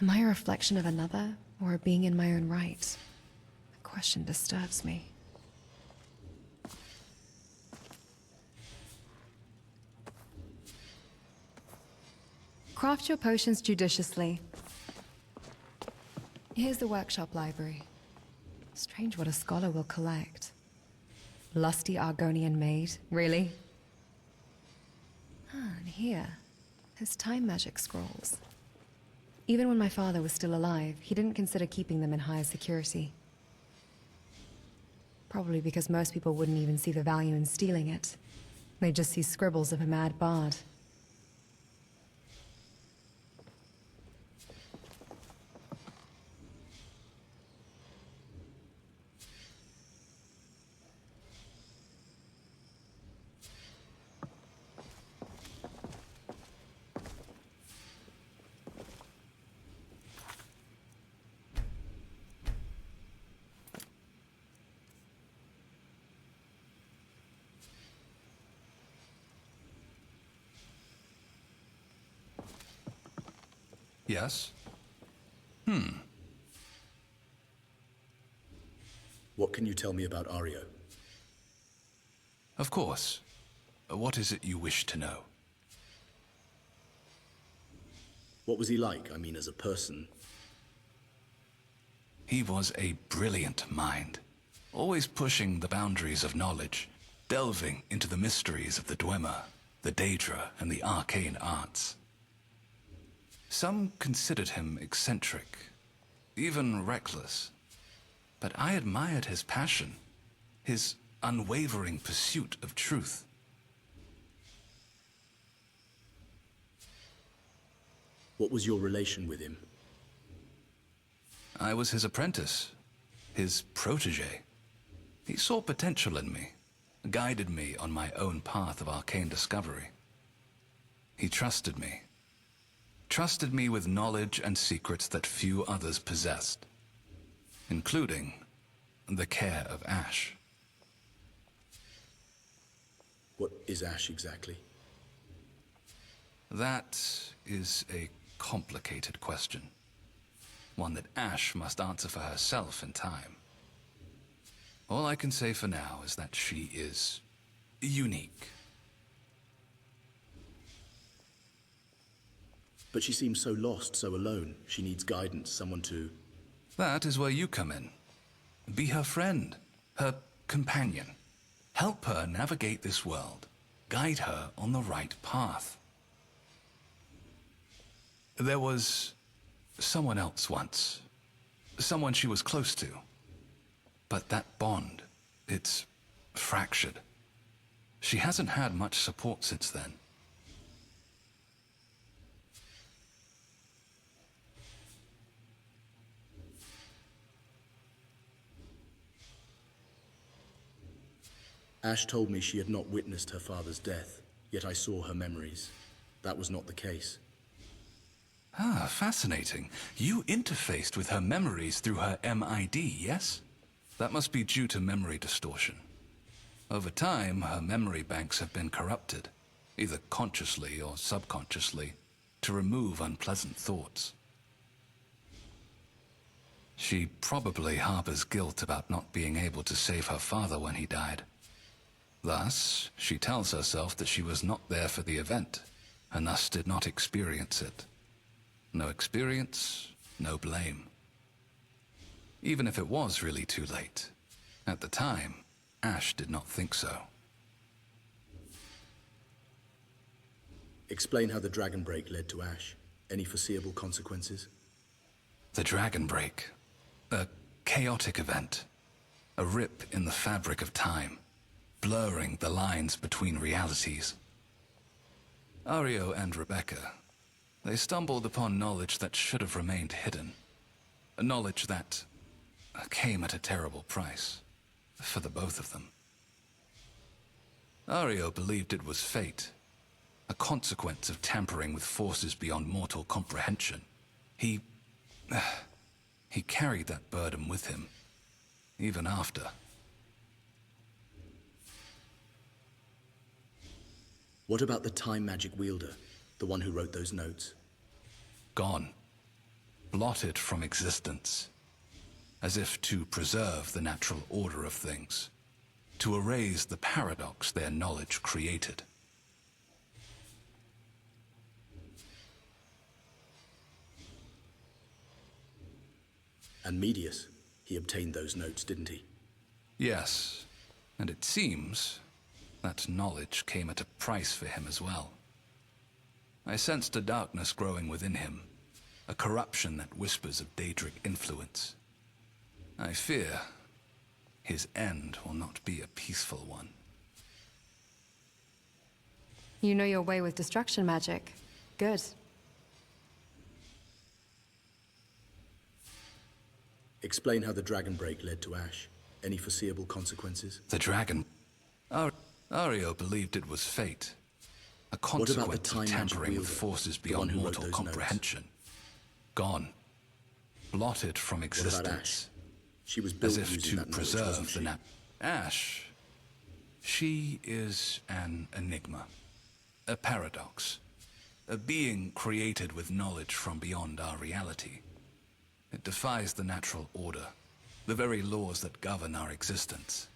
Am I a reflection of another, or a being in my own right? The question disturbs me. Craft your potions judiciously. Here's the workshop library. Strange what a scholar will collect. Lusty Argonian maid, really? And here, his time magic scrolls. Even when my father was still alive, he didn't consider keeping them in higher security. Probably because most people wouldn't even see the value in stealing it. They'd just see scribbles of a mad bard. Yes? What can you tell me about Aryo? Of course. What is it you wish to know? What was he like, I mean, as a person? He was a brilliant mind, always pushing the boundaries of knowledge, delving into the mysteries of the Dwemer, the Daedra, and the arcane arts. Some considered him eccentric, even reckless. But I admired his passion, his unwavering pursuit of truth. What was your relation with him? I was his apprentice, his protege. He saw potential in me, guided me on my own path of arcane discovery. He trusted me with knowledge and secrets that few others possessed, including the care of Ashe. What is Ashe exactly? That is a complicated question. One that Ashe must answer for herself in time. All I can say for now is that she is unique. But she seems so lost, so alone. She needs guidance, someone to... That is where you come in. Be her friend, her companion. Help her navigate this world. Guide her on the right path. There was someone else once. Someone she was close to. But that bond, it's fractured. She hasn't had much support since then. Ashe told me she had not witnessed her father's death, yet I saw her memories. That was not the case. Ah, fascinating. You interfaced with her memories through her MID, yes? That must be due to memory distortion. Over time, her memory banks have been corrupted, either consciously or subconsciously, to remove unpleasant thoughts. She probably harbors guilt about not being able to save her father when he died. Thus, she tells herself that she was not there for the event, and thus did not experience it. No experience, no blame. Even if it was really too late, at the time, Ashe did not think so. Explain how the Dragon Break led to Ashe. Any foreseeable consequences? The Dragon Break. A chaotic event. A rip in the fabric of time, blurring the lines between realities. Aryo and Rebecca, they stumbled upon knowledge that should have remained hidden. A knowledge that came at a terrible price, for the both of them. Aryo believed it was fate, a consequence of tampering with forces beyond mortal comprehension. He carried that burden with him, even after. What about the time magic wielder, the one who wrote those notes? Gone. blotted from existence, as if to preserve the natural order of things, to erase the paradox their knowledge created. And Medius, he obtained those notes, didn't he? Yes, and it seems that knowledge came at a price for him as well. I sensed a darkness growing within him, a corruption that whispers of Daedric influence. I fear his end will not be a peaceful one. You know your way with destruction magic. Good. Explain how the dragon break led to Ashe. Any foreseeable consequences? The dragon... Aryo believed it was fate. A What about the consequence time of magic tampering with wielder, forces the one beyond who wrote mortal those notes? comprehension. Gone. Blotted from What about existence. Ashe? She was built As if using to that knowledge, wasn't preserve she? the Ashe. She is an enigma. A paradox. A being created with knowledge from beyond our reality. It defies the natural order, the very laws that govern our existence.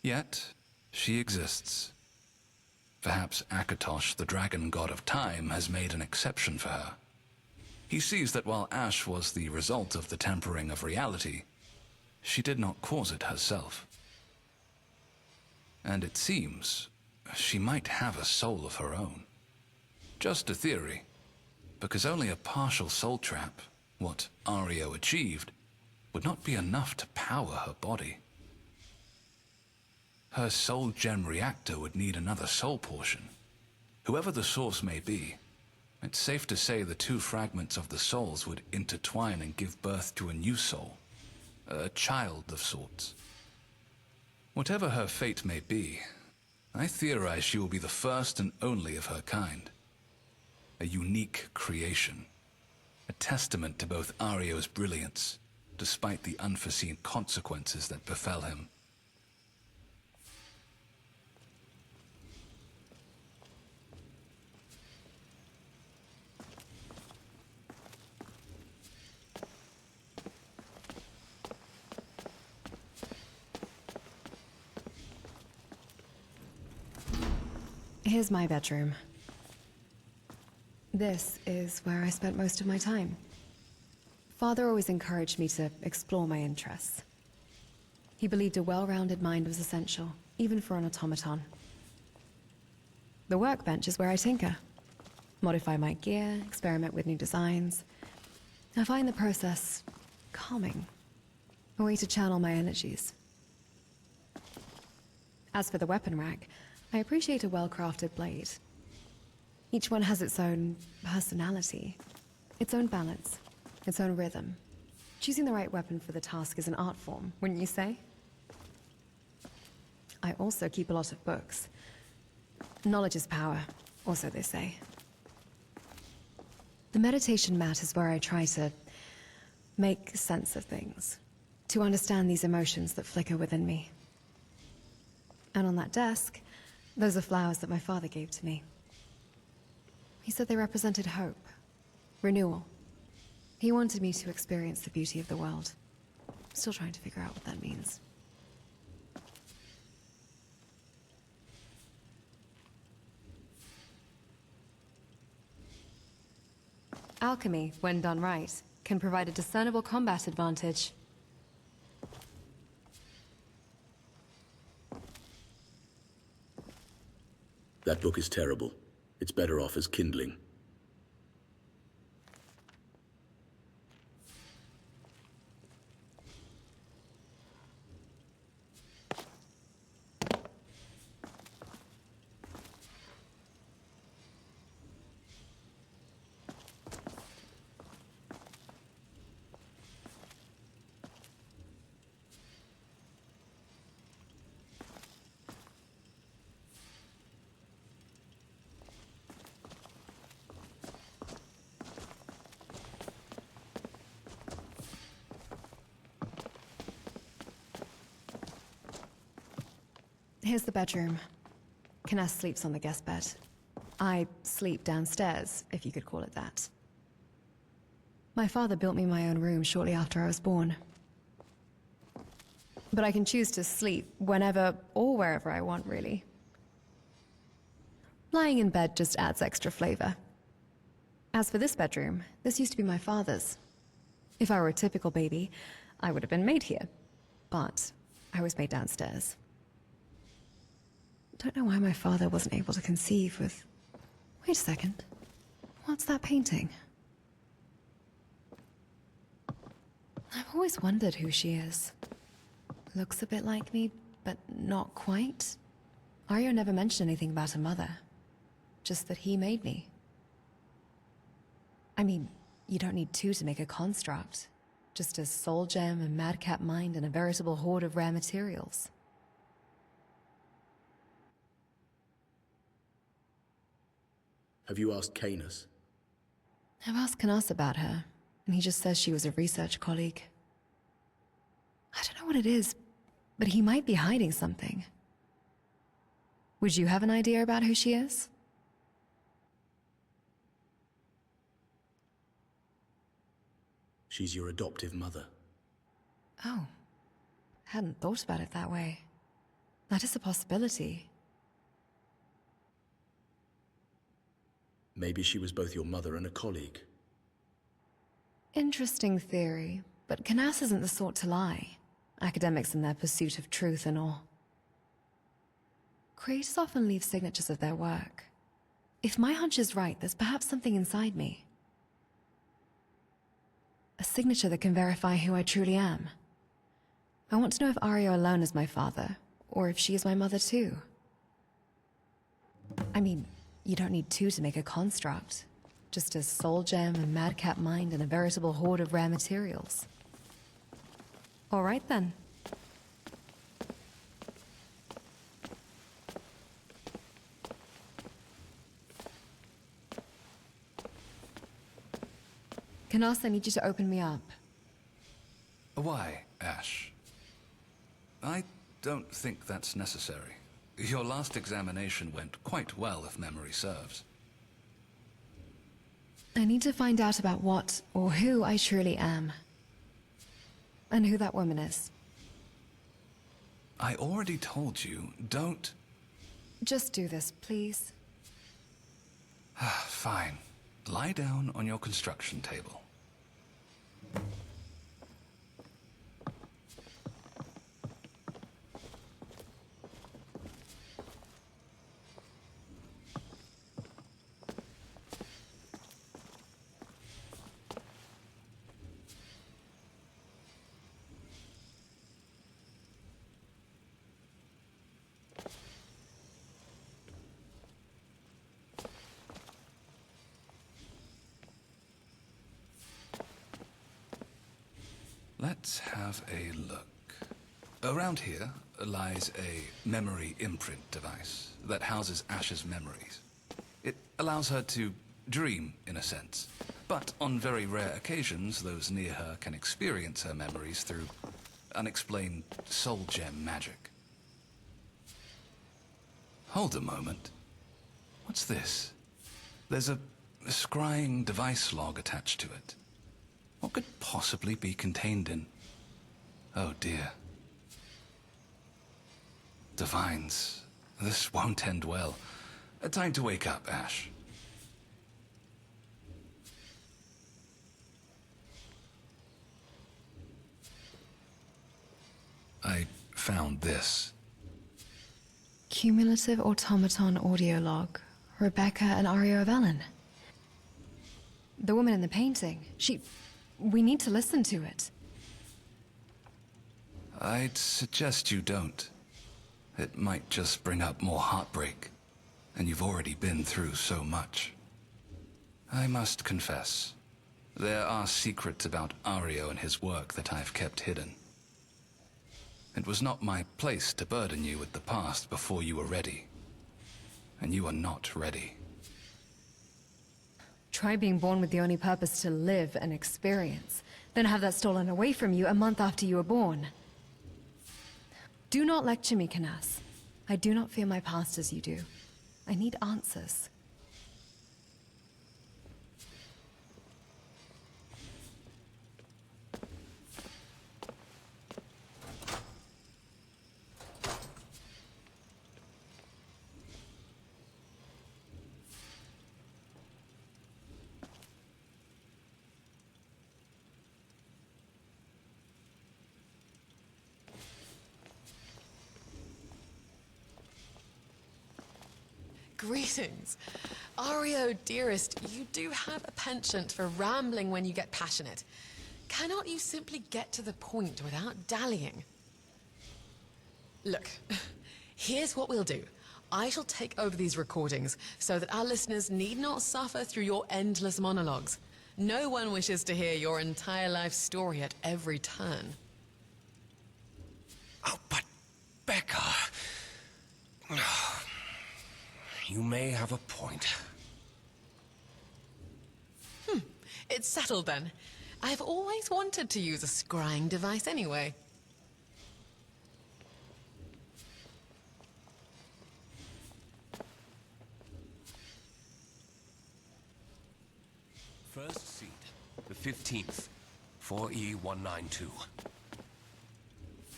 Yet, she exists. Perhaps Akatosh, the dragon god of time, has made an exception for her. He sees that while Ashe was the result of the tempering of reality, she did not cause it herself. And it seems she might have a soul of her own. Just a theory, because only a partial soul trap, what Aryo achieved, would not be enough to power her body. Her soul gem reactor would need another soul portion. Whoever the source may be, it's safe to say the two fragments of the souls would intertwine and give birth to a new soul, a child of sorts. Whatever her fate may be, I theorize she will be the first and only of her kind. A unique creation, a testament to both Aryo's brilliance, despite the unforeseen consequences that befell him. Here's my bedroom. This is where I spent most of my time. Father always encouraged me to explore my interests. He believed a well-rounded mind was essential, even for an automaton. The workbench is where I tinker. Modify my gear, experiment with new designs. I find the process calming. A way to channel my energies. As for the weapon rack, I appreciate a well-crafted blade. Each one has its own personality, its own balance, its own rhythm. Choosing the right weapon for the task is an art form, wouldn't you say? I also keep a lot of books. Knowledge is power, or so they say. The meditation mat is where I try to make sense of things, to understand these emotions that flicker within me. And on that desk, those are flowers that my father gave to me. He said they represented hope, renewal. He wanted me to experience the beauty of the world. Still trying to figure out what that means. Alchemy, when done right, can provide a discernible combat advantage. That book is terrible. It's better off as kindling. Here's the bedroom. Kness sleeps on the guest bed. I sleep downstairs, if you could call it that. My father built me my own room shortly after I was born. But I can choose to sleep whenever or wherever I want, really. Lying in bed just adds extra flavor. As for this bedroom, this used to be my father's. If I were a typical baby, I would have been made here. But I was made downstairs. Don't know why my father wasn't able to conceive with... Wait a second. What's that painting? I've always wondered who she is. Looks a bit like me, but not quite. Aryo never mentioned anything about her mother. Just that he made me. I mean, you don't need two to make a construct. Just a soul gem, a madcap mind, and a veritable hoard of rare materials. Have you asked Canis? I've asked Canas about her, and he just says she was a research colleague. I don't know what it is, but he might be hiding something. Would you have an idea about who she is? She's your adoptive mother. Oh. Hadn't thought about it that way. That is a possibility. Maybe she was both your mother and a colleague. Interesting theory, but Canas isn't the sort to lie. Academics in their pursuit of truth and all. Creators often leave signatures of their work. If my hunch is right, there's perhaps something inside me. A signature that can verify who I truly am. I want to know if Aryo alone is my father, or if she is my mother too. I mean, you don't need two to make a construct. Just a soul gem, a madcap mind, and a veritable hoard of rare materials. All right then. Canas, I need you to open me up. Why, Ashe? I don't think that's necessary. Your last examination went quite well, if memory serves. I need to find out about what or who I truly am. And who that woman is. I already told you, don't... Just do this, please. Fine. Lie down on your construction table. Let's have a look. Around here lies a memory imprint device that houses Ashe's memories. It allows her to dream, in a sense, but on very rare occasions, those near her can experience her memories through unexplained soul gem magic. Hold a moment. What's this? There's a scrying device log attached to it. What could possibly be contained in... Oh dear. Divines, this won't end well. Time to wake up, Ashe. I found this. Cumulative automaton audio log. Rebecca and Aryo of Ellen. The woman in the painting. We need to listen to it. I'd suggest you don't. It might just bring up more heartbreak, and you've already been through so much. I must confess, there are secrets about Aryo and his work that I've kept hidden. It was not my place to burden you with the past before you were ready. And you are not ready. Try being born with the only purpose to live and experience, then have that stolen away from you a month after you were born. Do not lecture me, Canas. I do not fear my past as you do. I need answers. Greetings. Aryo, dearest, you do have a penchant for rambling when you get passionate. Cannot you simply get to the point without dallying? Look, here's what we'll do. I shall take over these recordings so that our listeners need not suffer through your endless monologues. No one wishes to hear your entire life story at every turn. Oh, but Becca... You may have a point. It's settled then. I've always wanted to use a scrying device anyway. First seed, the 15th, 4E192.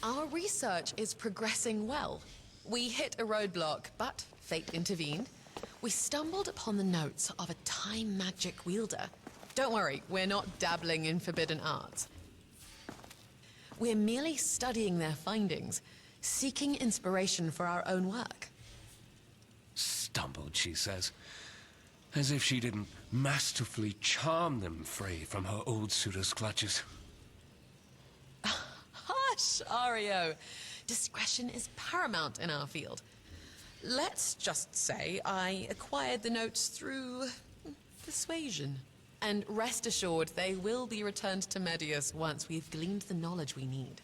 Our research is progressing well. We hit a roadblock, but fate intervened. We stumbled upon the notes of a time magic wielder. Don't worry, we're not dabbling in forbidden arts. We're merely studying their findings, seeking inspiration for our own work. Stumbled, she says. As if she didn't masterfully charm them free from her old suitor's clutches. Hush, Aryo. Discretion is paramount in our field. Let's just say I acquired the notes through persuasion. And rest assured, they will be returned to Medius once we've gleaned the knowledge we need.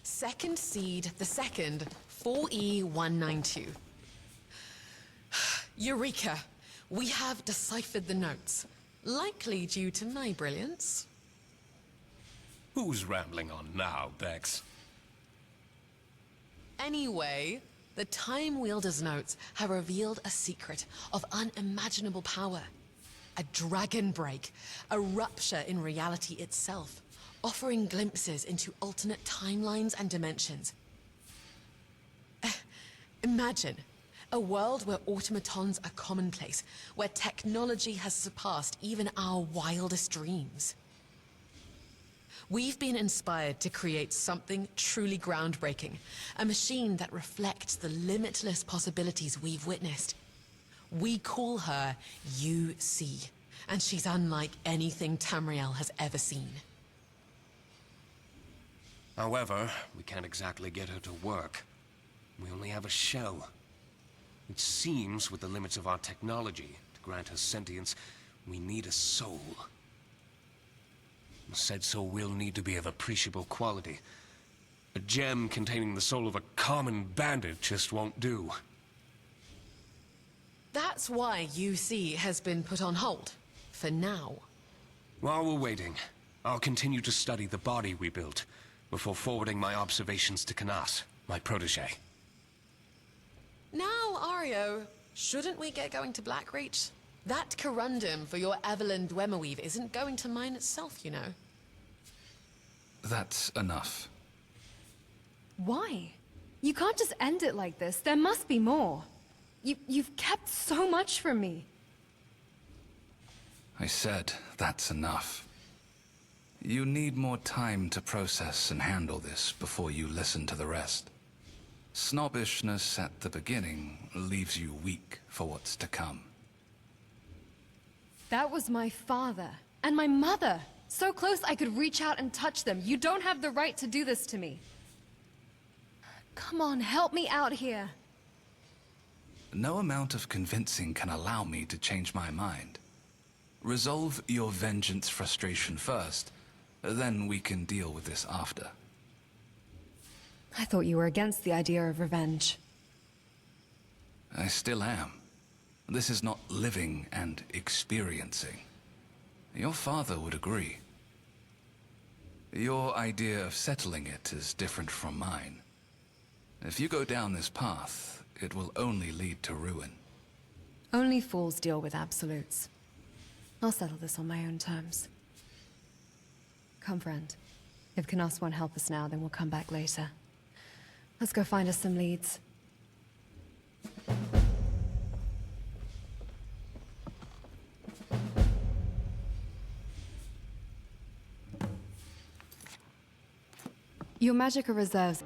Second seed, the second, 4E192. Eureka! We have deciphered the notes. Likely due to my brilliance. Who's rambling on now, Bex? Anyway, the Time Wielder's notes have revealed a secret of unimaginable power. A dragon break, a rupture in reality itself, offering glimpses into alternate timelines and dimensions. Imagine a world where automatons are commonplace, where technology has surpassed even our wildest dreams. We've been inspired to create something truly groundbreaking, a machine that reflects the limitless possibilities we've witnessed. We call her UC, and she's unlike anything Tamriel has ever seen. However, we can't exactly get her to work. We only have a shell. It seems, with the limits of our technology, to grant her sentience, we need a soul. Said soul will need to be of appreciable quality. A gem containing the soul of a common bandit just won't do. That's why UC has been put on hold, for now. While we're waiting, I'll continue to study the body we built, before forwarding my observations to Canas, my protege. Now, Aryo, shouldn't we get going to Blackreach? That corundum for your Evelyn Dwemerweave isn't going to mine itself, you know. That's enough. Why? You can't just end it like this. There must be more. You've kept so much from me. I said that's enough. You need more time to process and handle this before you listen to the rest. Snobbishness at the beginning leaves you weak for what's to come. That was my father and my mother. So close I could reach out and touch them. You don't have the right to do this to me. Come on, help me out here. No amount of convincing can allow me to change my mind. Resolve your vengeance frustration first, then we can deal with this after. I thought you were against the idea of revenge. I still am. This is not living and experiencing. Your father would agree. Your idea of settling it is different from mine. If you go down this path, it will only lead to ruin. Only fools deal with absolutes. I'll settle this on my own terms. Come, friend. If Canas won't help us now, then we'll come back later. Let's go find us some leads. Your magicka reserves